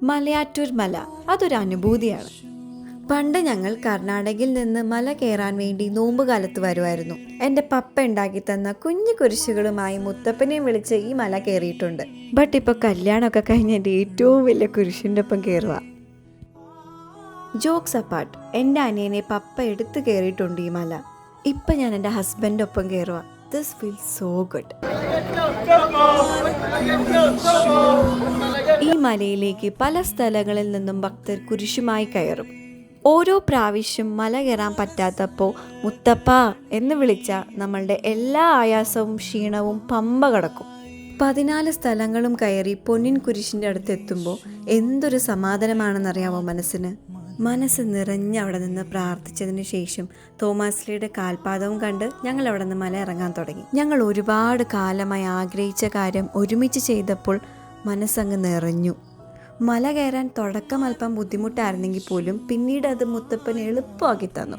മലയാറ്റൂർ മല അതൊരു അനുഭൂതിയാണ്. പണ്ട് ഞങ്ങൾ കർണാടകയിൽ നിന്ന് മല കയറാൻ വേണ്ടി നോമ്പുകാലത്ത് വരുമായിരുന്നു. എൻ്റെ പപ്പ ഉണ്ടാക്കി തന്ന കുഞ്ഞു കുരിശുകളുമായി മുത്തപ്പനെയും വിളിച്ച് ഈ മല കയറിയിട്ടുണ്ട്. ബട്ട് ഇപ്പോൾ കല്യാണമൊക്കെ കഴിഞ്ഞ് എൻ്റെ ഏറ്റവും വലിയ കുരിശിൻ്റെ ഒപ്പം കയറുക. ജോക്സ് അപ്പാർട്ട്, എൻ്റെ അനിയനെ പപ്പ എടുത്ത് കയറിയിട്ടുണ്ട് ഈ മല. ഇപ്പം ഞാൻ എൻ്റെ ഹസ്ബൻഡിൻ്റെ ഒപ്പം കയറുക. This feels so good. ഈ മലയിലേക്ക് പല സ്ഥലങ്ങളിൽ നിന്നും ഭക്തർ കുരിശുമായി കയറും. ഓരോ പ്രാവശ്യം മല കയറാൻ പറ്റാത്തപ്പോൾ മുത്തപ്പ എന്ന് വിളിച്ചാൽ നമ്മളുടെ എല്ലാ ആയാസവും ക്ഷീണവും പമ്പ കടക്കും. 14 സ്ഥലങ്ങളും കയറി പൊന്നിൻ കുരിശിൻ്റെ അടുത്ത് എത്തുമ്പോൾ എന്തൊരു സമാധാനമാണെന്നറിയാമോ മനസ്സിന്. മനസ്സ് നിറഞ്ഞ് അവിടെ നിന്ന് പ്രാർത്ഥിച്ചതിന് ശേഷം തോമാസ്ലിയുടെ കാൽപാദവും കണ്ട് ഞങ്ങൾ അവിടെ നിന്ന് മല ഇറങ്ങാൻ തുടങ്ങി. ഞങ്ങൾ ഒരുപാട് കാലമായി ആഗ്രഹിച്ച കാര്യം ഒരുമിച്ച് ചെയ്തപ്പോൾ മനസ്സങ്ങ് നിറഞ്ഞു. മല കയറാൻ തുടക്കം അല്പം ബുദ്ധിമുട്ടായിരുന്നെങ്കിൽ പോലും പിന്നീട് അത് മുത്തപ്പൻ എളുപ്പമാക്കി തന്നു.